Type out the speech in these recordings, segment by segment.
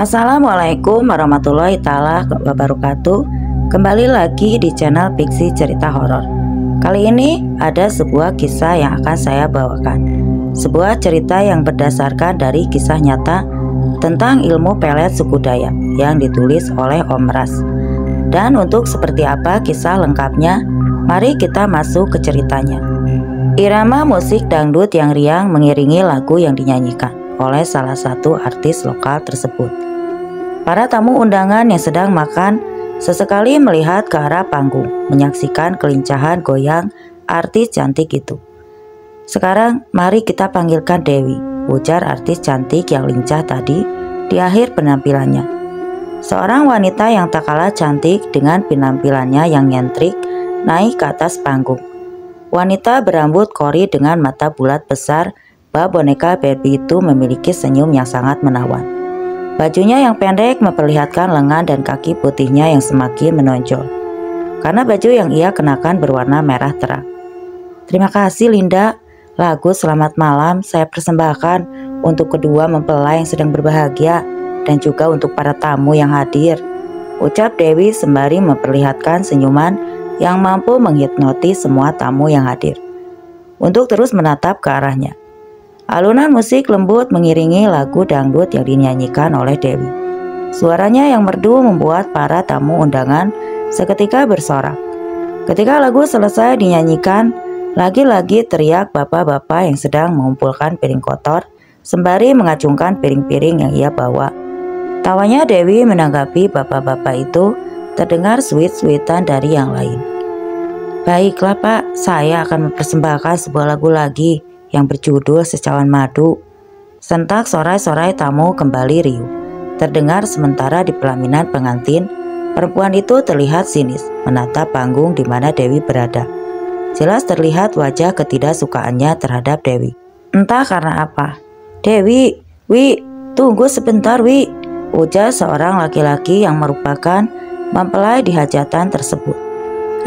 Assalamualaikum warahmatullahi taala wabarakatuh. Kembali lagi di channel Pixie Cerita Horor. Kali ini ada sebuah kisah yang akan saya bawakan. Sebuah cerita yang berdasarkan dari kisah nyata tentang ilmu pelet suku Dayak yang ditulis oleh Om Ras. Dan untuk seperti apa kisah lengkapnya, mari kita masuk ke ceritanya. Irama musik dangdut yang riang mengiringi lagu yang dinyanyikan oleh salah satu artis lokal tersebut. Para tamu undangan yang sedang makan sesekali melihat ke arah panggung, menyaksikan kelincahan goyang artis cantik itu. "Sekarang mari kita panggilkan Dewi," ujar artis cantik yang lincah tadi di akhir penampilannya. Seorang wanita yang tak kalah cantik dengan penampilannya yang nyentrik naik ke atas panggung. Wanita berambut kori dengan mata bulat besar, bak boneka Barbie itu memiliki senyum yang sangat menawan. Bajunya yang pendek memperlihatkan lengan dan kaki putihnya yang semakin menonjol, karena baju yang ia kenakan berwarna merah terang. "Terima kasih Linda, lagu Selamat Malam saya persembahkan untuk kedua mempelai yang sedang berbahagia dan juga untuk para tamu yang hadir," ucap Dewi sembari memperlihatkan senyuman yang mampu menghipnotis semua tamu yang hadir untuk terus menatap ke arahnya. Alunan musik lembut mengiringi lagu dangdut yang dinyanyikan oleh Dewi. Suaranya yang merdu membuat para tamu undangan seketika bersorak. Ketika lagu selesai dinyanyikan, lagi-lagi teriak bapak-bapak yang sedang mengumpulkan piring kotor sembari mengacungkan piring-piring yang ia bawa. Tawanya Dewi menanggapi bapak-bapak itu terdengar sweet-sweetan dari yang lain. "Baiklah Pak, saya akan mempersembahkan sebuah lagu lagi yang berjudul Secawan Madu." Sentak sorai-sorai tamu kembali riuh terdengar, sementara di pelaminan pengantin, perempuan itu terlihat sinis menatap panggung di mana Dewi berada. Jelas terlihat wajah ketidaksukaannya terhadap Dewi. Entah karena apa. "Dewi, Wi, tunggu sebentar Wi," ujar seorang laki-laki yang merupakan mempelai di hajatan tersebut.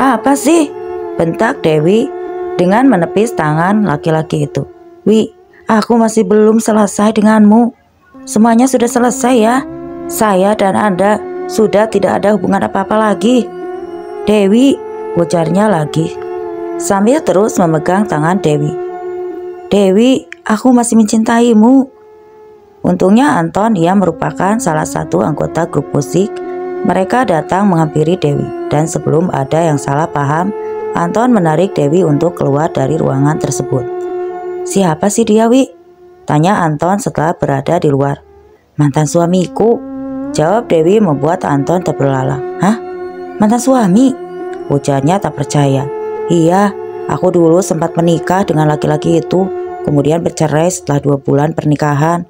"Apa sih?" bentak Dewi dengan menepis tangan laki-laki itu. "Wi, aku masih belum selesai denganmu. Semuanya sudah selesai ya. Saya dan Anda sudah tidak ada hubungan apa-apa lagi." "Dewi," ujarnya lagi sambil terus memegang tangan Dewi. "Dewi, aku masih mencintaimu." Untungnya Anton, ia merupakan salah satu anggota grup musik. Mereka datang menghampiri Dewi dan sebelum ada yang salah paham, Anton menarik Dewi untuk keluar dari ruangan tersebut. "Siapa sih dia, Wi?" tanya Anton setelah berada di luar. "Mantan suamiku," jawab Dewi membuat Anton terbelalak. "Hah? Mantan suami?" ujarnya tak percaya. "Iya, aku dulu sempat menikah dengan laki-laki itu, kemudian bercerai setelah 2 bulan pernikahan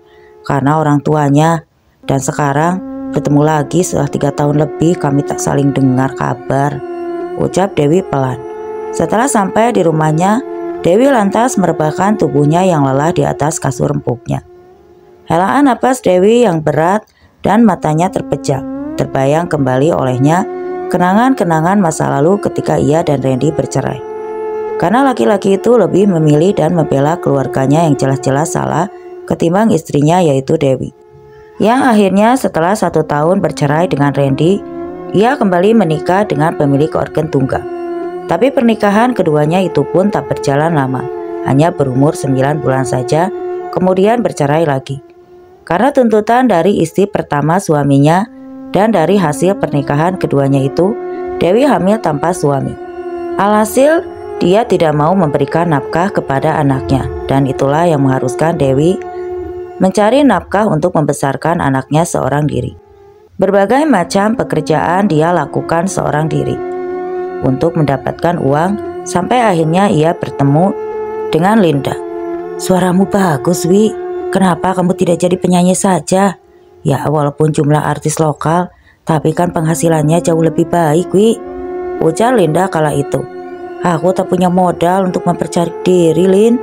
karena orang tuanya, dan sekarang bertemu lagi setelah 3 tahun lebih kami tak saling dengar kabar," ucap Dewi pelan. Setelah sampai di rumahnya, Dewi lantas merebahkan tubuhnya yang lelah di atas kasur empuknya. Helaan napas Dewi yang berat dan matanya terpejam. Terbayang kembali olehnya kenangan-kenangan masa lalu ketika ia dan Randy bercerai. Karena laki-laki itu lebih memilih dan membela keluarganya yang jelas-jelas salah ketimbang istrinya, yaitu Dewi. Yang akhirnya setelah 1 tahun bercerai dengan Randy, ia kembali menikah dengan pemilik organ tunggal. Tapi pernikahan keduanya itu pun tak berjalan lama, hanya berumur 9 bulan saja, kemudian bercerai lagi. Karena tuntutan dari istri pertama suaminya dan dari hasil pernikahan keduanya itu, Dewi hamil tanpa suami. Alhasil, dia tidak mau memberikan nafkah kepada anaknya, dan itulah yang mengharuskan Dewi mencari nafkah untuk membesarkan anaknya seorang diri. Berbagai macam pekerjaan dia lakukan seorang diri untuk mendapatkan uang, sampai akhirnya ia bertemu dengan Linda. "Suaramu bagus, Wi. Kenapa kamu tidak jadi penyanyi saja? Ya, walaupun jumlah artis lokal, tapi kan penghasilannya jauh lebih baik, Wi," ujar Linda kala itu. "Aku tak punya modal untuk mempercantik diri, Lin."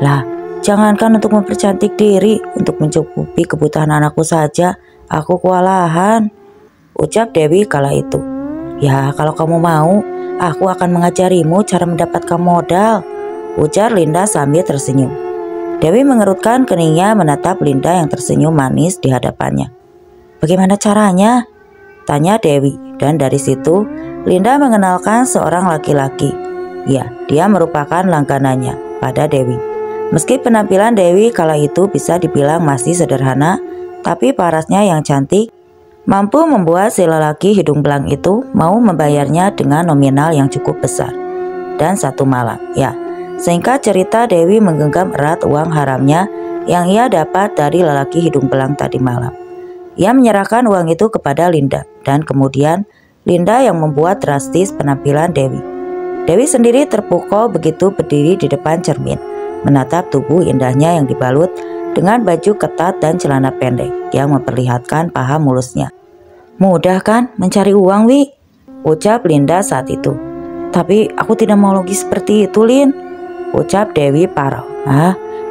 "Lah, jangankan untuk mempercantik diri, untuk mencukupi kebutuhan anakku saja aku kewalahan," ucap Dewi kala itu. "Ya, kalau kamu mau, aku akan mengajarimu cara mendapatkan modal," ujar Linda sambil tersenyum. Dewi mengerutkan keningnya menatap Linda yang tersenyum manis di hadapannya. Bagaimana caranya? Tanya Dewi, dan dari situ Linda mengenalkan seorang laki-laki. Ya, dia merupakan langganannya pada Dewi. Meski penampilan Dewi kala itu bisa dibilang masih sederhana, tapi parasnya yang cantik mampu membuat si lelaki hidung belang itu mau membayarnya dengan nominal yang cukup besar. Dan satu malam, ya, singkat cerita, Dewi menggenggam erat uang haramnya yang ia dapat dari lelaki hidung belang tadi malam. Ia menyerahkan uang itu kepada Linda, dan kemudian Linda yang membuat drastis penampilan Dewi. Dewi sendiri terpukau begitu berdiri di depan cermin, menatap tubuh indahnya yang dibalut dengan baju ketat dan celana pendek yang memperlihatkan paha mulusnya. Mudah kan mencari uang, Wi? Ucap Linda saat itu. Tapi aku tidak mau logis seperti itu, Lin. Ucap Dewi parau.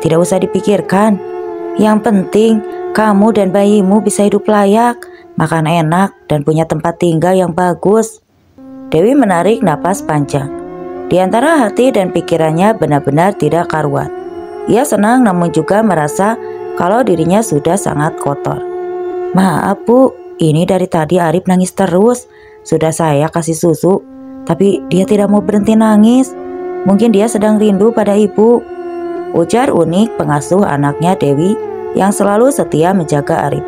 Tidak usah dipikirkan. Yang penting kamu dan bayimu bisa hidup layak, makan enak, dan punya tempat tinggal yang bagus. Dewi menarik napas panjang. Di antara hati dan pikirannya benar-benar tidak karuan. Ia senang namun juga merasa kalau dirinya sudah sangat kotor. Maaf Bu, ini dari tadi Arif nangis terus. Sudah saya kasih susu, tapi dia tidak mau berhenti nangis. Mungkin dia sedang rindu pada ibu. Ujar Unik, pengasuh anaknya Dewi yang selalu setia menjaga Arif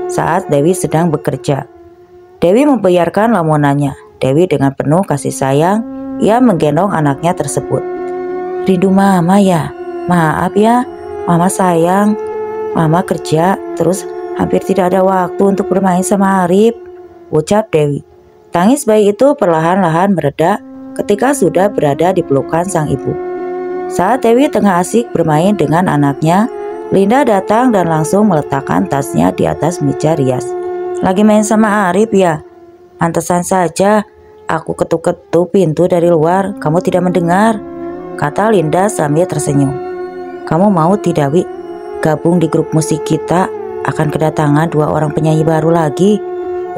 saat Dewi sedang bekerja. Dewi membiarkan lamunannya. Dewi dengan penuh kasih sayang, ia menggendong anaknya tersebut. Rindu mama ya? Maaf ya, mama sayang. Mama kerja, terus hampir tidak ada waktu untuk bermain sama Arif, ucap Dewi. Tangis bayi itu perlahan-lahan mereda ketika sudah berada di pelukan sang ibu. Saat Dewi tengah asik bermain dengan anaknya, Linda datang dan langsung meletakkan tasnya di atas meja rias. Lagi main sama Arif ya? Pantesan saja aku ketuk-ketuk pintu dari luar, kamu tidak mendengar, kata Linda sambil tersenyum. Kamu mau tidak, Wi? Gabung di grup musik kita, akan kedatangan 2 orang penyanyi baru lagi,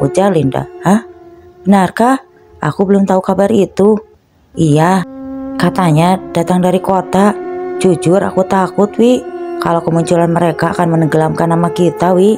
ujar Linda. Hah? Benarkah? Aku belum tahu kabar itu. Iya, katanya datang dari kota. Jujur aku takut, Wi, kalau kemunculan mereka akan menenggelamkan nama kita, Wi.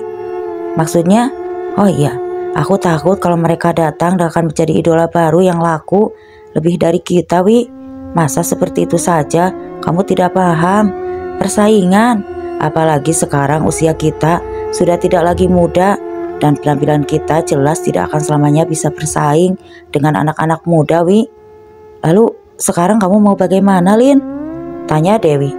Maksudnya? Oh iya, aku takut kalau mereka datang dan akan menjadi idola baru yang laku lebih dari kita, Wi. Masa seperti itu saja kamu tidak paham? Persaingan, apalagi sekarang usia kita sudah tidak lagi muda dan penampilan kita jelas tidak akan selamanya bisa bersaing dengan anak-anak muda, Wi. Lalu sekarang kamu mau bagaimana, Lin? Tanya Dewi.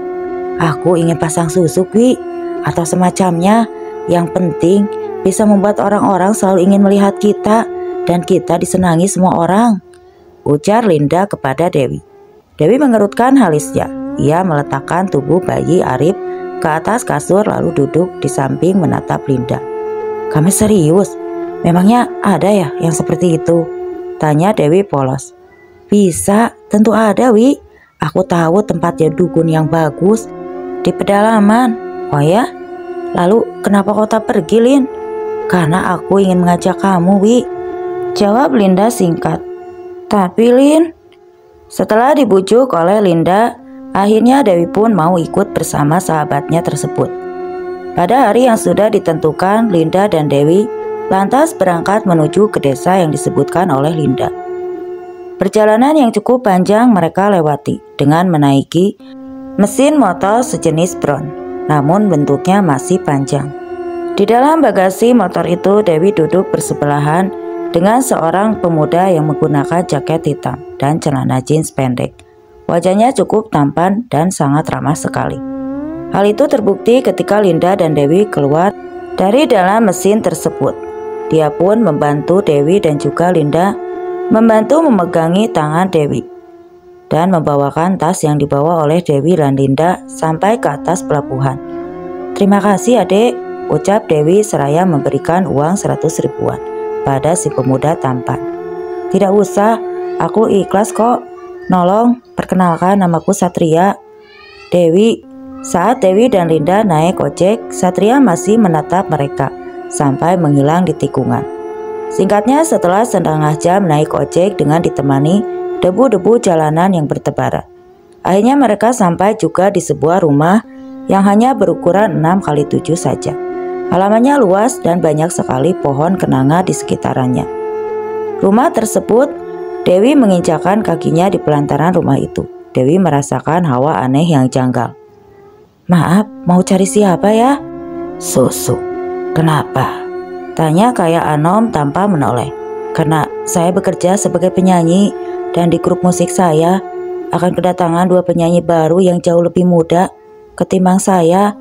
Aku ingin pasang susuk, Wi, atau semacamnya. Yang penting bisa membuat orang-orang selalu ingin melihat kita dan kita disenangi semua orang, ujar Linda kepada Dewi. Dewi mengerutkan alisnya. Ia meletakkan tubuh bayi Arif ke atas kasur lalu duduk di samping menatap Linda. Kamu serius? Memangnya ada ya yang seperti itu? Tanya Dewi polos. Bisa, tentu ada, Wi. Aku tahu tempatnya dukun yang bagus di pedalaman. Oh ya? Lalu kenapa kau tak pergi, Lin? Karena aku ingin mengajak kamu, Wi, jawab Linda singkat. Tapi Lin, setelah dibujuk oleh Linda, akhirnya Dewi pun mau ikut bersama sahabatnya tersebut. Pada hari yang sudah ditentukan, Linda dan Dewi lantas berangkat menuju ke desa yang disebutkan oleh Linda. Perjalanan yang cukup panjang mereka lewati dengan menaiki mesin motor sejenis Bron, namun bentuknya masih panjang. Di dalam bagasi motor itu, Dewi duduk bersebelahan dengan seorang pemuda yang menggunakan jaket hitam dan celana jeans pendek. Wajahnya cukup tampan dan sangat ramah sekali. Hal itu terbukti ketika Linda dan Dewi keluar dari dalam mesin tersebut. Dia pun membantu Dewi dan juga Linda membantu memegangi tangan Dewi dan membawakan tas yang dibawa oleh Dewi dan Linda sampai ke atas pelabuhan. Terima kasih adik, ucap Dewi seraya memberikan uang 100 ribuan pada si pemuda tampan. Tidak usah, aku ikhlas kok. Nolong, perkenalkan namaku Satria. Dewi. Saat Dewi dan Linda naik ojek, Satria masih menatap mereka sampai menghilang di tikungan. Singkatnya, setelah setengah jam naik ojek dengan ditemani debu-debu jalanan yang bertebaran, akhirnya mereka sampai juga di sebuah rumah yang hanya berukuran 6x7 saja. Halamannya luas dan banyak sekali pohon kenanga di sekitarannya. Rumah tersebut, Dewi menginjakkan kakinya di pelantaran rumah itu. Dewi merasakan hawa aneh yang janggal. "Maaf, mau cari siapa ya?" "Susu." "Kenapa?" tanya Kaya Anom tanpa menoleh. "Karena saya bekerja sebagai penyanyi dan di grup musik saya akan kedatangan 2 penyanyi baru yang jauh lebih muda ketimbang saya,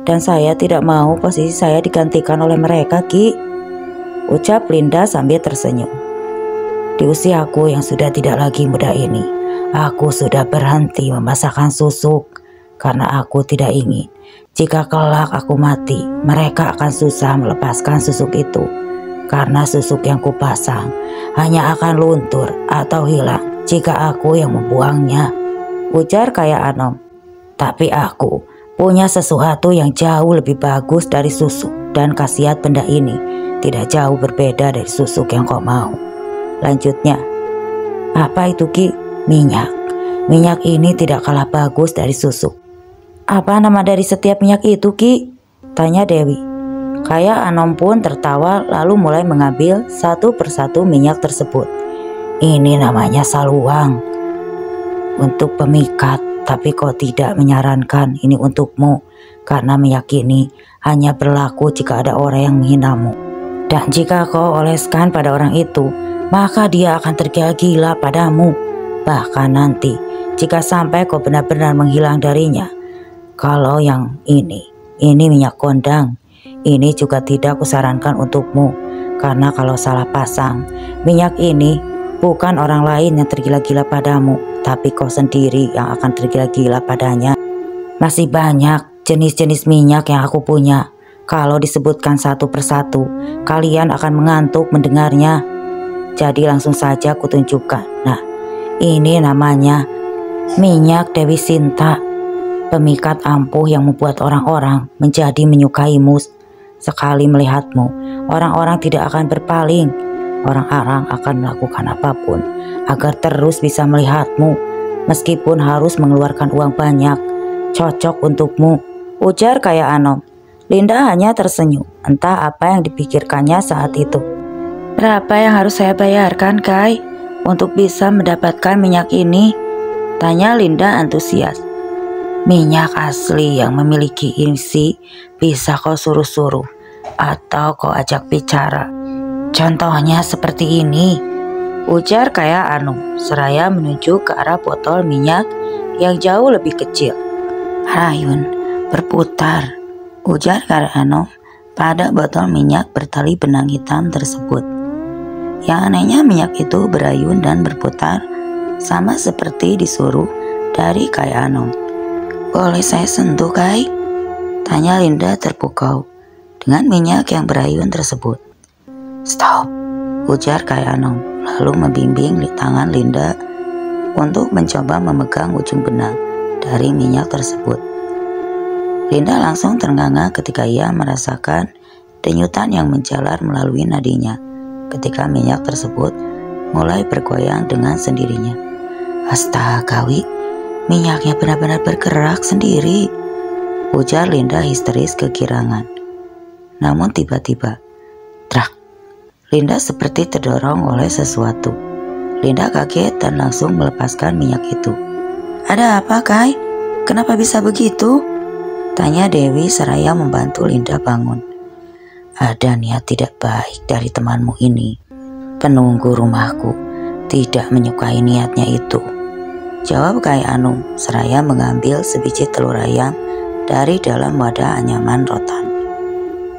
dan saya tidak mau posisi saya digantikan oleh mereka, Ki," ucap Linda sambil tersenyum. "Di usiaku yang sudah tidak lagi muda ini, aku sudah berhenti memasakkan susuk karena aku tidak ingin jika kelak aku mati, mereka akan susah melepaskan susuk itu, karena susuk yang kupasang hanya akan luntur atau hilang jika aku yang membuangnya," ujar Kaya Anom. "Tapi aku punya sesuatu yang jauh lebih bagus dari susuk, dan khasiat benda ini tidak jauh berbeda dari susuk yang kau mau," lanjutnya. "Apa itu, Ki?" "Minyak. Minyak ini tidak kalah bagus dari susuk." "Apa nama dari setiap minyak itu, Ki?" tanya Dewi. Kaya Anom pun tertawa lalu mulai mengambil satu persatu minyak tersebut. "Ini namanya saluang untuk pemikat, tapi kau tidak menyarankan ini untukmu karena minyak ini hanya berlaku jika ada orang yang menghinamu. Dan jika kau oleskan pada orang itu, maka dia akan tergila-gila padamu. Bahkan nanti jika sampai kau benar-benar menghilang darinya. Kalau yang ini minyak kondang. Ini juga tidak kusarankan untukmu, karena kalau salah pasang minyak ini, bukan orang lain yang tergila-gila padamu, tapi kau sendiri yang akan tergila-gila padanya. Masih banyak jenis-jenis minyak yang aku punya. Kalau disebutkan satu persatu, kalian akan mengantuk mendengarnya. Jadi langsung saja kutunjukkan. Nah, ini namanya minyak Dewi Sinta, pemikat ampuh yang membuat orang-orang menjadi menyukaimu. Sekali melihatmu, orang-orang tidak akan berpaling. Orang-orang akan melakukan apapun agar terus bisa melihatmu, meskipun harus mengeluarkan uang banyak. Cocok untukmu," ujar Kaya Anom. Linda hanya tersenyum, entah apa yang dipikirkannya saat itu. "Berapa yang harus saya bayarkan, Kai, untuk bisa mendapatkan minyak ini?" tanya Linda antusias. "Minyak asli yang memiliki isi bisa kau suruh-suruh atau kau ajak bicara. Contohnya seperti ini," ujar Kaya Anom seraya menunjuk ke arah botol minyak yang jauh lebih kecil. "Rayun berputar," ujar Kaya Anom pada botol minyak bertali benang hitam tersebut. Yang anehnya minyak itu berayun dan berputar sama seperti disuruh dari Kaya Anom. "Boleh saya sentuh, Kai?" tanya Linda terpukau dengan minyak yang berayun tersebut. "Stop," ujar Kaya Anom lalu membimbing tangan Linda untuk mencoba memegang ujung benang dari minyak tersebut. Linda langsung ternganga ketika ia merasakan denyutan yang menjalar melalui nadinya ketika minyak tersebut mulai bergoyang dengan sendirinya. "Astaga, Wi, minyaknya benar-benar bergerak sendiri," ujar Linda histeris kegirangan. Namun tiba-tiba, trak, Linda seperti terdorong oleh sesuatu. Linda kaget dan langsung melepaskan minyak itu. "Ada apa, Kai? Kenapa bisa begitu?" tanya Dewi seraya membantu Linda bangun. "Ada niat tidak baik dari temanmu ini. Penunggu rumahku tidak menyukai niatnya itu," jawab Kaya Anom seraya mengambil sebiji telur ayam dari dalam wadah anyaman rotan.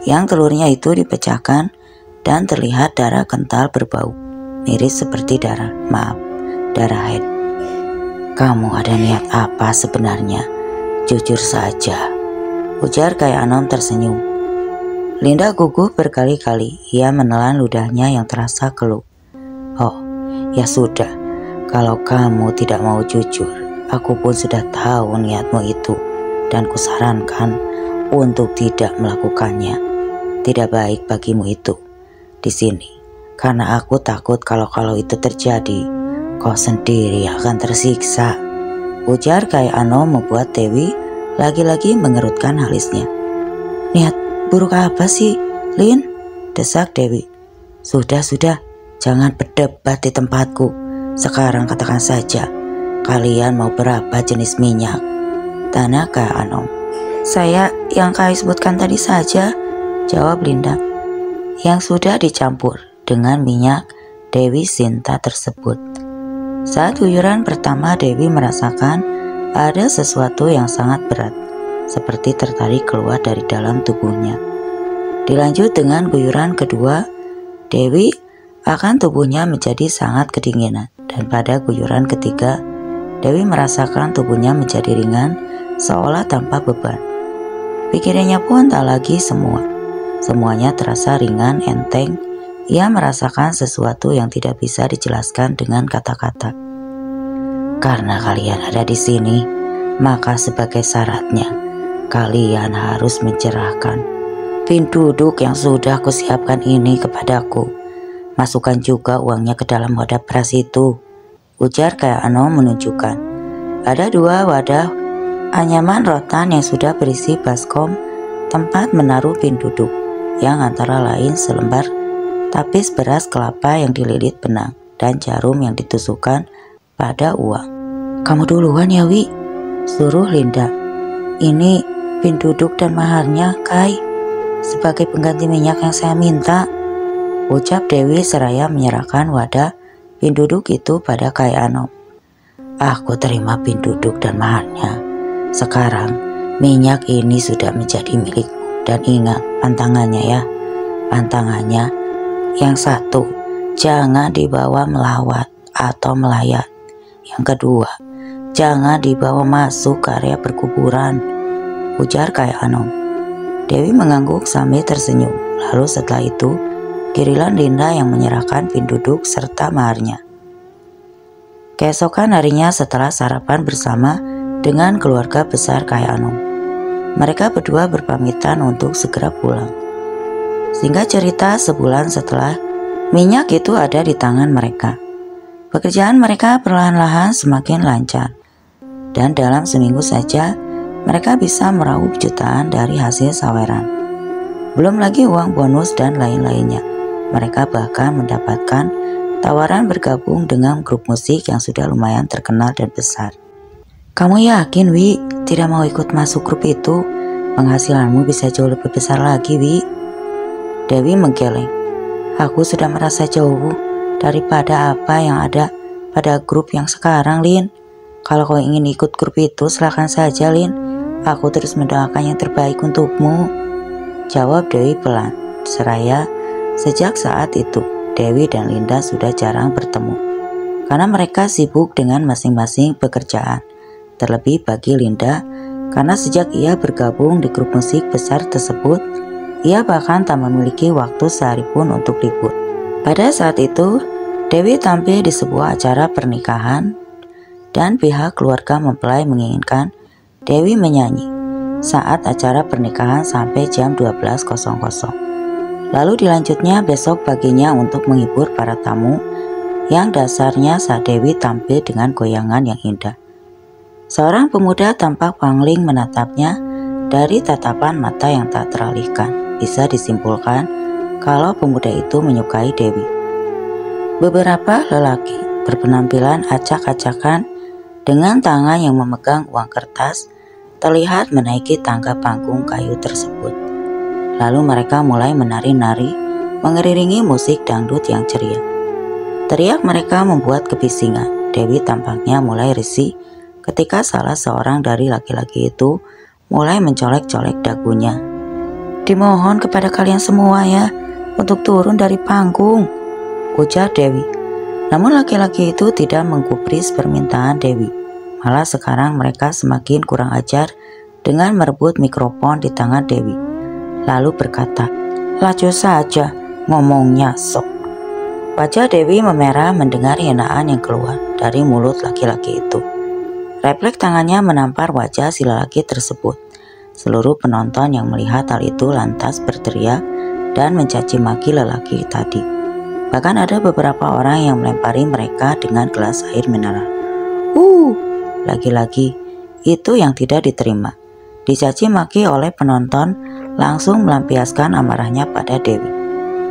Yang telurnya itu dipecahkan dan terlihat darah kental berbau, miris seperti darah haid. "Kamu ada niat apa sebenarnya? Jujur saja," ujar Kaya Anom tersenyum. Linda gugup berkali-kali. Ia menelan ludahnya yang terasa keluh. "Oh, ya sudah. Kalau kamu tidak mau jujur, aku pun sudah tahu niatmu itu, dan kusarankan untuk tidak melakukannya. Tidak baik bagimu itu di sini, karena aku takut kalau itu terjadi, kau sendiri akan tersiksa," ujar Kaya Anom membuat Dewi lagi-lagi mengerutkan alisnya. "Niat buruk apa sih, Lin? Desak Dewi. Sudah, jangan berdebat di tempatku. Sekarang katakan saja, kalian mau berapa jenis minyak? Tanya Kak Anom. Saya yang Kai sebutkan tadi saja, jawab Linda. Yang sudah dicampur dengan minyak Dewi Sinta tersebut. Saat guyuran pertama, Dewi merasakan ada sesuatu yang sangat berat, seperti tertarik keluar dari dalam tubuhnya. Dilanjut dengan guyuran kedua, Dewi akan tubuhnya menjadi sangat kedinginan. Dan pada guyuran ketiga, Dewi merasakan tubuhnya menjadi ringan, seolah tanpa beban. Pikirannya pun tak lagi semuanya terasa ringan, enteng. Ia merasakan sesuatu yang tidak bisa dijelaskan dengan kata-kata. Karena kalian ada di sini, maka sebagai syaratnya, kalian harus mencerahkan penduduk yang sudah kusiapkan ini kepadaku. Masukkan juga uangnya ke dalam wadah beras itu, ujar Kak Anom menunjukkan. Ada 2 wadah anyaman rotan yang sudah berisi baskom, tempat menaruh penduduk, yang antara lain selembar tapis beras kelapa yang dililit benang dan jarum yang ditusukkan pada uang. Kamu duluan ya, Wi, suruh Linda. Ini penduduk dan maharnya, Kai, sebagai pengganti minyak yang saya minta, ucap Dewi seraya menyerahkan wadah penduduk itu pada Kai Anom. Aku terima penduduk dan maharnya. Sekarang minyak ini sudah menjadi milikmu. Dan ingat pantangannya ya. Pantangannya yang satu, jangan dibawa melawat atau melayat. Yang kedua, jangan dibawa masuk ke area perkuburan, ujar Kak Anom. Dewi mengangguk sambil tersenyum. Lalu setelah itu, giliran Linda yang menyerahkan penduduk serta maharnya. Keesokan harinya setelah sarapan bersama dengan keluarga besar Kak Anom, mereka berdua berpamitan untuk segera pulang. Singkat cerita, sebulan setelah, minyak itu ada di tangan mereka. Pekerjaan mereka perlahan-lahan semakin lancar. Dan dalam seminggu saja, mereka bisa meraup jutaan dari hasil saweran. Belum lagi uang bonus dan lain-lainnya. Mereka bahkan mendapatkan tawaran bergabung dengan grup musik yang sudah lumayan terkenal dan besar. Kamu yakin, Wi, tidak mau ikut masuk grup itu? Penghasilanmu bisa jauh lebih besar lagi, Wi. Dewi menggeleng. Aku sudah merasa jauh daripada apa yang ada pada grup yang sekarang, Lin. Kalau kau ingin ikut grup itu, silakan saja, Lin. Aku terus mendoakan yang terbaik untukmu, jawab Dewi pelan. Seraya sejak saat itu, Dewi dan Linda sudah jarang bertemu, karena mereka sibuk dengan masing-masing pekerjaan. Terlebih bagi Linda, karena sejak ia bergabung di grup musik besar tersebut, ia bahkan tak memiliki waktu sehari pun untuk libur. Pada saat itu, Dewi tampil di sebuah acara pernikahan dan pihak keluarga mempelai menginginkan Dewi menyanyi saat acara pernikahan sampai jam 12.00. Lalu dilanjutnya besok paginya untuk menghibur para tamu yang dasarnya saat Dewi tampil dengan goyangan yang indah. Seorang pemuda tampak pangling menatapnya dari tatapan mata yang tak teralihkan. Bisa disimpulkan kalau pemuda itu menyukai Dewi. Beberapa lelaki berpenampilan acak-acakan dengan tangan yang memegang uang kertas terlihat menaiki tangga panggung kayu tersebut. Lalu mereka mulai menari-nari mengiringi musik dangdut yang ceria. Teriak mereka membuat kebisingan. Dewi tampaknya mulai risih ketika salah seorang dari laki-laki itu mulai mencolek-colek dagunya. Dimohon kepada kalian semua ya untuk turun dari panggung, ujar Dewi. Namun laki-laki itu tidak menggubris permintaan Dewi. Malah sekarang mereka semakin kurang ajar dengan merebut mikrofon di tangan Dewi. Lalu berkata, "Laju saja, ngomongnya sok." Wajah Dewi memerah mendengar hinaan yang keluar dari mulut laki-laki itu. Refleks tangannya menampar wajah si lelaki tersebut. Seluruh penonton yang melihat hal itu lantas berteriak dan mencaci maki lelaki tadi. Bahkan ada beberapa orang yang melempari mereka dengan gelas air mineral. Lagi-lagi itu yang tidak diterima. Dicaci maki oleh penonton langsung melampiaskan amarahnya pada Dewi.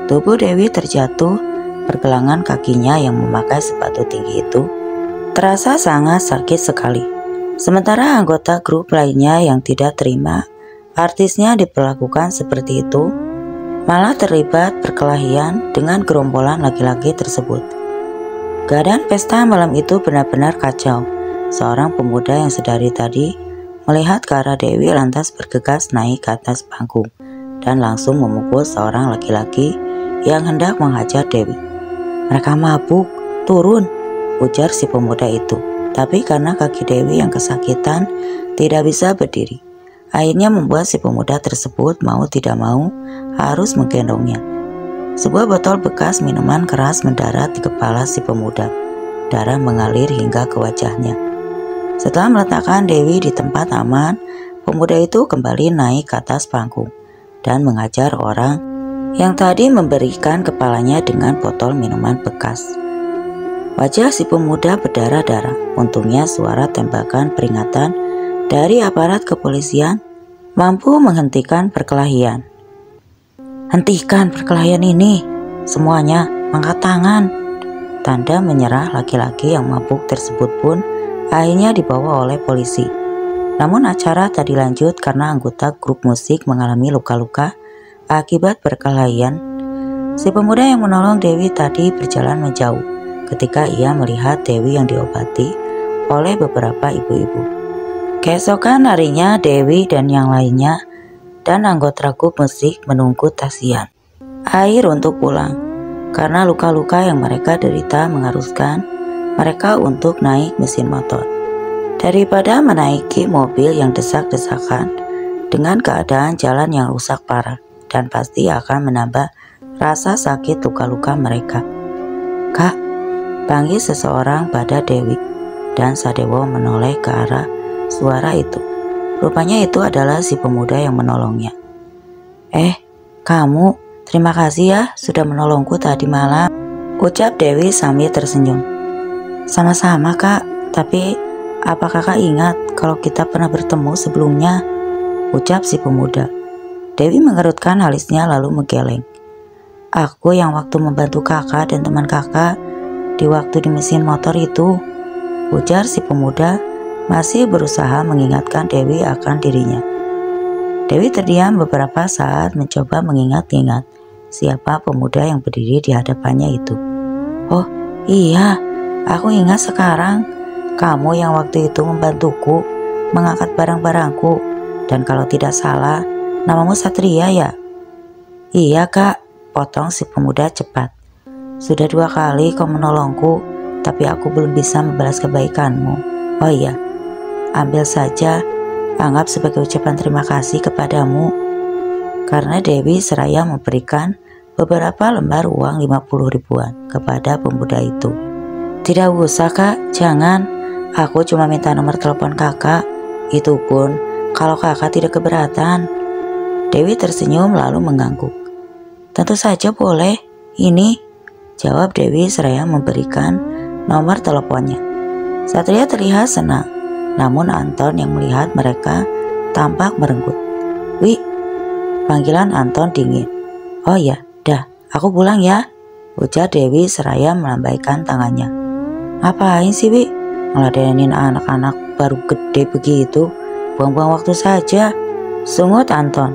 Tubuh Dewi terjatuh, pergelangan kakinya yang memakai sepatu tinggi itu terasa sangat sakit sekali. Sementara anggota grup lainnya yang tidak terima artisnya diperlakukan seperti itu, malah terlibat perkelahian dengan gerombolan laki-laki tersebut. Keadaan pesta malam itu benar-benar kacau. Seorang pemuda yang sedari tadi melihat ke arah Dewi lantas bergegas naik ke atas panggung dan langsung memukul seorang laki-laki yang hendak menghajar Dewi. "Mereka mabuk, turun," ujar si pemuda itu. Tapi karena kaki Dewi yang kesakitan tidak bisa berdiri, akhirnya membuat si pemuda tersebut mau tidak mau harus menggendongnya. Sebuah botol bekas minuman keras mendarat di kepala si pemuda. Darah mengalir hingga ke wajahnya. Setelah meletakkan Dewi di tempat aman, pemuda itu kembali naik ke atas panggung dan mengajar orang yang tadi memberikan kepalanya dengan botol minuman bekas. Wajah si pemuda berdarah-darah. Untungnya suara tembakan peringatan dari aparat kepolisian mampu menghentikan perkelahian. "Hentikan perkelahian ini, semuanya angkat tangan." Tanda menyerah laki-laki yang mabuk tersebut pun akhirnya dibawa oleh polisi. Namun acara tak dilanjut karena anggota grup musik mengalami luka-luka akibat perkelahian. Si pemuda yang menolong Dewi tadi berjalan menjauh ketika ia melihat Dewi yang diobati oleh beberapa ibu-ibu. Keesokan harinya Dewi dan yang lainnya dan anggota grup musik menunggu tasian air untuk pulang karena luka-luka yang mereka derita mengharuskan mereka untuk naik mesin motor daripada menaiki mobil yang desak-desakan dengan keadaan jalan yang rusak parah dan pasti akan menambah rasa sakit luka-luka mereka. "Kak," panggil seseorang pada Dewi, dan Sadewo menoleh ke arah suara itu. Rupanya itu adalah si pemuda yang menolongnya. Kamu, terima kasih ya sudah menolongku tadi malam," ucap Dewi sambil tersenyum. "Sama-sama Kak, tapi apa kakak ingat kalau kita pernah bertemu sebelumnya?" ucap si pemuda. Dewi mengerutkan alisnya lalu menggeleng. "Aku yang waktu membantu kakak dan teman kakak di waktu di mesin motor itu," ujar si pemuda masih berusaha mengingatkan Dewi akan dirinya. Dewi terdiam beberapa saat mencoba mengingat-ingat siapa pemuda yang berdiri di hadapannya itu. "Oh iya, aku ingat sekarang. Kamu yang waktu itu membantuku mengangkat barang-barangku, dan kalau tidak salah namamu Satria ya?" "Iya Kak," potong si pemuda cepat. "Sudah 2 kali kau menolongku, tapi aku belum bisa membalas kebaikanmu. Oh iya, ambil saja, anggap sebagai ucapan terima kasih kepadamu." Karena Dewi seraya memberikan beberapa lembar uang 50 ribuan kepada pemuda itu. "Tidak usah Kak, jangan. Aku cuma minta nomor telepon kakak. Itu pun kalau kakak tidak keberatan." Dewi tersenyum lalu mengangguk. "Tentu saja boleh, ini," jawab Dewi seraya memberikan nomor teleponnya. Satria terlihat senang, namun Anton yang melihat mereka tampak merenggut. "Wi," panggilan Anton dingin. "Oh ya, dah, aku pulang ya," ujar Dewi seraya melambaikan tangannya. "Ngapain sih Wi, ngeladenin anak-anak baru gede begitu? Buang-buang waktu saja," sungut Anton.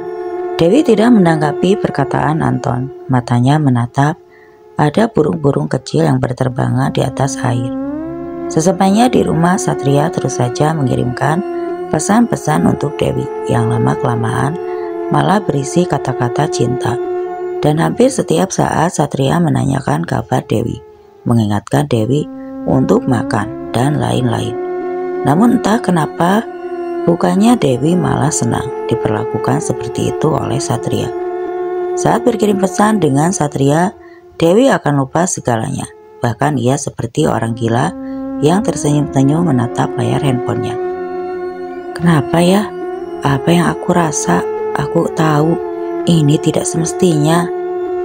Dewi tidak menanggapi perkataan Anton. Matanya menatap ada burung-burung kecil yang berterbangan di atas air. Sesampainya di rumah, Satria terus saja mengirimkan pesan-pesan untuk Dewi yang lama-kelamaan malah berisi kata-kata cinta. Dan hampir setiap saat Satria menanyakan kabar Dewi, mengingatkan Dewi untuk makan dan lain-lain. Namun entah kenapa bukannya Dewi malah senang diperlakukan seperti itu oleh Satria. Saat berkirim pesan dengan Satria, Dewi akan lupa segalanya. Bahkan ia seperti orang gila yang tersenyum-senyum menatap layar handphonenya. "Kenapa ya? Apa yang aku rasa? Aku tahu ini tidak semestinya.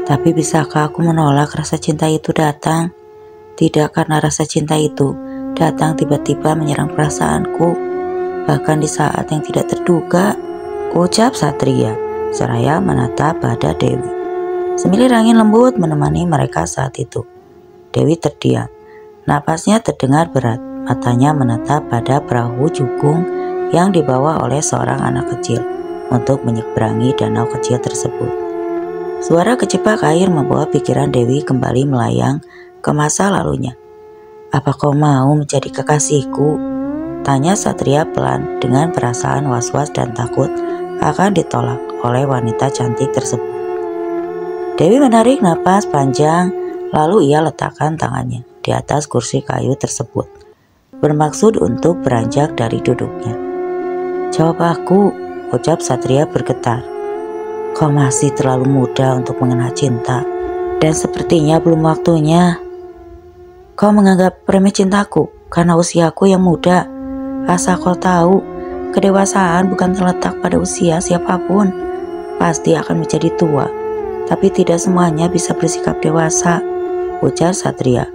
Tapi bisakah aku menolak rasa cinta itu datang? Tidak karena rasa cinta itu datang tiba-tiba menyerang perasaanku, bahkan di saat yang tidak terduga," ucap Satria seraya menatap pada Dewi. Semilir angin lembut menemani mereka saat itu. Dewi terdiam, napasnya terdengar berat, matanya menatap pada perahu jukung yang dibawa oleh seorang anak kecil untuk menyeberangi danau kecil tersebut. Suara kecipak air membawa pikiran Dewi kembali melayang ke masa lalunya. "Apa kau mau menjadi kekasihku?" tanya Satria pelan dengan perasaan was-was dan takut akan ditolak oleh wanita cantik tersebut. Dewi menarik napas panjang, lalu ia letakkan tangannya di atas kursi kayu tersebut, bermaksud untuk beranjak dari duduknya. "Jawab aku," ucap Satria bergetar. "Kau masih terlalu muda untuk mengenal cinta, dan sepertinya belum waktunya. Kau menganggap remeh cintaku karena usiaku yang muda. Asal kau tahu, kedewasaan bukan terletak pada usia siapapun. Pasti akan menjadi tua, tapi tidak semuanya bisa bersikap dewasa," ujar Satria,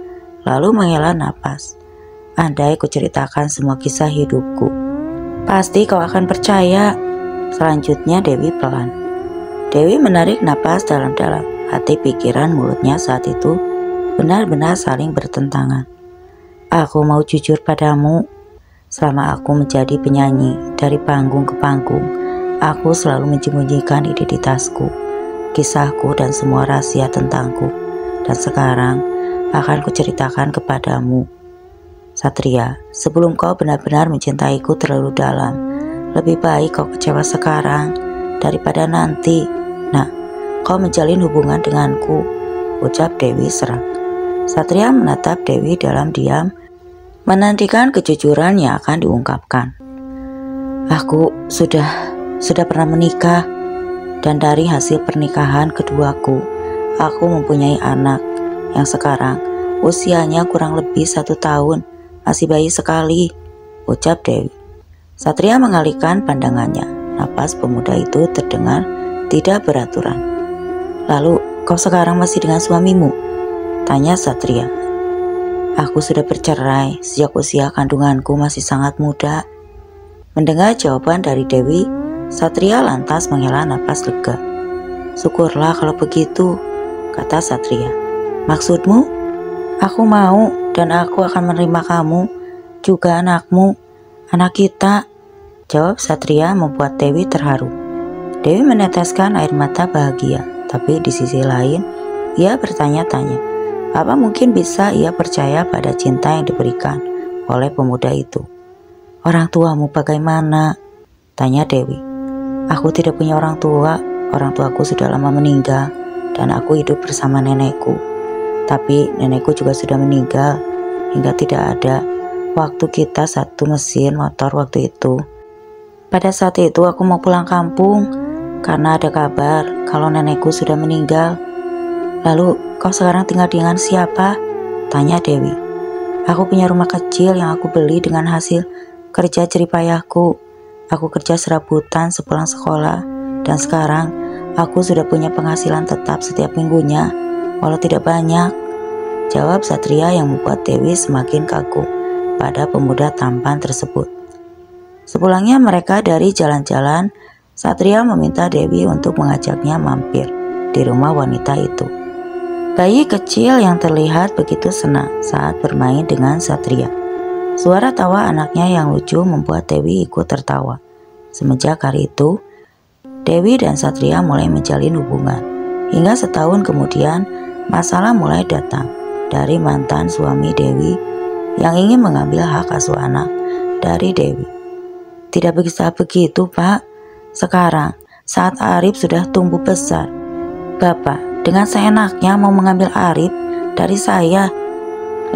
lalu menghela napas. "Andai kuceritakan semua kisah hidupku, pasti kau akan percaya," selanjutnya Dewi pelan. Dewi menarik napas dalam-dalam. Hati, pikiran, mulutnya saat itu benar-benar saling bertentangan. "Aku mau jujur padamu. Selama aku menjadi penyanyi dari panggung ke panggung, aku selalu menyembunyikan identitasku, kisahku, dan semua rahasia tentangku. Dan sekarang akan kuceritakan kepadamu. Satria, sebelum kau benar-benar mencintaiku terlalu dalam, lebih baik kau kecewa sekarang daripada nanti. Nah, kau menjalin hubungan denganku," ucap Dewi serak. Satria menatap Dewi dalam diam, menantikan kejujuran yang akan diungkapkan. "Aku sudah pernah menikah, dan dari hasil pernikahan keduaku, aku mempunyai anak yang sekarang usianya kurang lebih 1 tahun, masih bayi sekali," ucap Dewi. Satria mengalihkan pandangannya. Napas pemuda itu terdengar tidak beraturan. "Lalu kau sekarang masih dengan suamimu?" tanya Satria. "Aku sudah bercerai sejak usia kandunganku masih sangat muda." Mendengar jawaban dari Dewi, Satria lantas menghela napas lega. "Syukurlah kalau begitu," kata Satria. "Maksudmu?" "Aku mau, dan aku akan menerima kamu, juga anakmu, anak kita," jawab Satria membuat Dewi terharu. Dewi meneteskan air mata bahagia, tapi di sisi lain ia bertanya-tanya, apa mungkin bisa ia percaya pada cinta yang diberikan oleh pemuda itu. "Orang tuamu bagaimana?" tanya Dewi. "Aku tidak punya orang tuaku sudah lama meninggal, dan aku hidup bersama nenekku. Tapi nenekku juga sudah meninggal hingga tidak ada waktu kita satu mesin motor waktu itu. Pada saat itu aku mau pulang kampung karena ada kabar kalau nenekku sudah meninggal." "Lalu kau sekarang tinggal dengan siapa?" tanya Dewi. "Aku punya rumah kecil yang aku beli dengan hasil kerja jeripayahku. Aku kerja serabutan sepulang sekolah, dan sekarang aku sudah punya penghasilan tetap setiap minggunya, walau tidak banyak," jawab Satria yang membuat Dewi semakin kagum pada pemuda tampan tersebut. Sepulangnya mereka dari jalan-jalan, Satria meminta Dewi untuk mengajaknya mampir di rumah wanita itu. Bayi kecil yang terlihat begitu senang saat bermain dengan Satria. Suara tawa anaknya yang lucu membuat Dewi ikut tertawa. Semenjak hari itu, Dewi dan Satria mulai menjalin hubungan. Hingga setahun kemudian, masalah mulai datang dari mantan suami Dewi yang ingin mengambil hak asuh anak dari Dewi. "Tidak bisa begitu, Pak. Sekarang, saat Arif sudah tumbuh besar, Bapak dengan seenaknya mau mengambil Arif dari saya.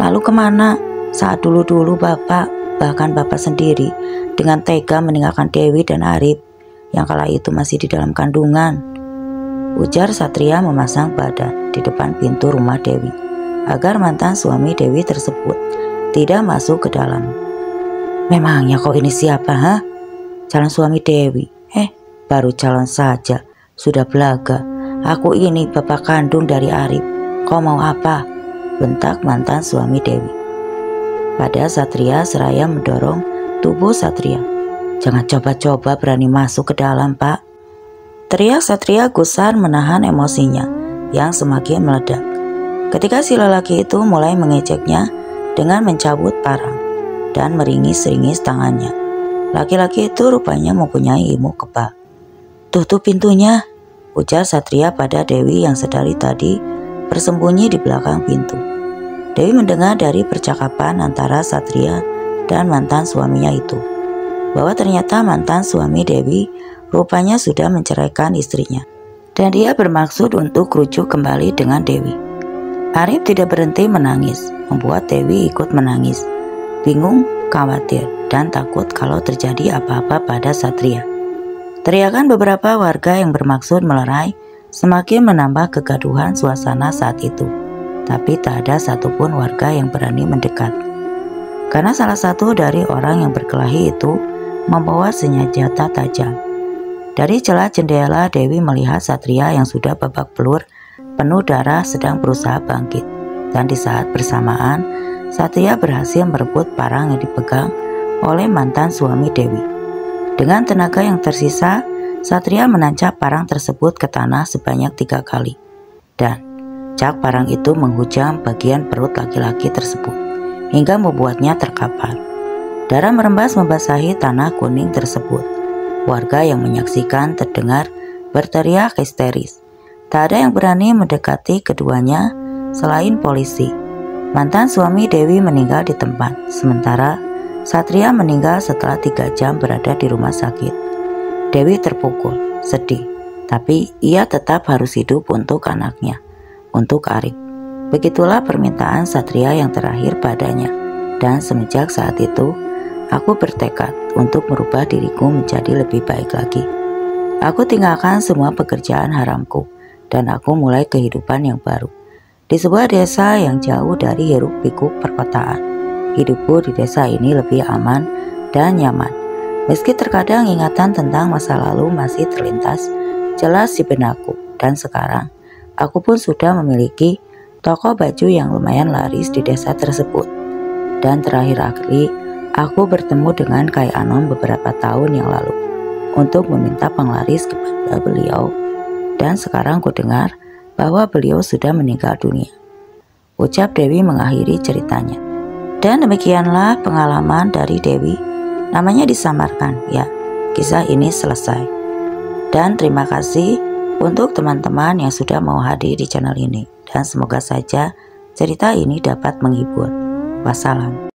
Lalu kemana? Saat dulu-dulu Bapak, bahkan Bapak sendiri, dengan tega meninggalkan Dewi dan Arif yang kala itu masih di dalam kandungan," ujar Satria memasang badan di depan pintu rumah Dewi agar mantan suami Dewi tersebut tidak masuk ke dalam. "Memangnya kau ini siapa, ha? Calon suami Dewi? Baru calon saja, sudah belaga. Aku ini bapak kandung dari Arif. Kau mau apa?" bentak mantan suami Dewi. Pada Satria seraya mendorong tubuh Satria. "Jangan coba-coba berani masuk ke dalam, Pak." Teriak Satria gusar menahan emosinya yang semakin meledak. Ketika si lelaki itu mulai mengejeknya dengan mencabut parang dan meringis-ringis tangannya. Laki-laki itu rupanya mempunyai ilmu kebal. Tutup pintunya, ujar Satria pada Dewi yang sedari tadi bersembunyi di belakang pintu. Dewi mendengar dari percakapan antara Satria dan mantan suaminya itu, bahwa ternyata mantan suami Dewi rupanya sudah menceraikan istrinya, dan dia bermaksud untuk rujuk kembali dengan Dewi. Arif tidak berhenti menangis, membuat Dewi ikut menangis, bingung, khawatir, dan takut kalau terjadi apa-apa pada Satria. Teriakan beberapa warga yang bermaksud melerai semakin menambah kegaduhan suasana saat itu. Tapi tak ada satupun warga yang berani mendekat. Karena salah satu dari orang yang berkelahi itu membawa senjata tajam. Dari celah jendela Dewi melihat Satria yang sudah babak belur, penuh darah sedang berusaha bangkit. Dan di saat bersamaan, Satria berhasil merebut parang yang dipegang oleh mantan suami Dewi. Dengan tenaga yang tersisa, Satria menancap parang tersebut ke tanah sebanyak 3 kali. Dan cak parang itu menghujam bagian perut laki-laki tersebut, hingga membuatnya terkapar. Darah merembas membasahi tanah kuning tersebut. Warga yang menyaksikan terdengar berteriak histeris. Tak ada yang berani mendekati keduanya selain polisi. Mantan suami Dewi meninggal di tempat, sementara Satria meninggal setelah 3 jam berada di rumah sakit. Dewi terpukul, sedih, tapi ia tetap harus hidup untuk anaknya, untuk Arif. Begitulah permintaan Satria yang terakhir padanya, dan semenjak saat itu, aku bertekad untuk merubah diriku menjadi lebih baik lagi. Aku tinggalkan semua pekerjaan haramku, dan aku mulai kehidupan yang baru. Di sebuah desa yang jauh dari hiruk-pikuk perkotaan. Hidupku di desa ini lebih aman dan nyaman. Meski terkadang ingatan tentang masa lalu masih terlintas jelas di benakku. Dan sekarang, aku pun sudah memiliki toko baju yang lumayan laris di desa tersebut. Dan terakhir kali, aku bertemu dengan Kai Anom beberapa tahun yang lalu untuk meminta penglaris kepada beliau. Dan sekarang ku dengar bahwa beliau sudah meninggal dunia. Ucap Dewi mengakhiri ceritanya. Dan demikianlah pengalaman dari Dewi. Namanya disamarkan, ya. Kisah ini selesai. Dan terima kasih untuk teman-teman yang sudah mau hadir di channel ini. Dan semoga saja cerita ini dapat menghibur. Wassalam.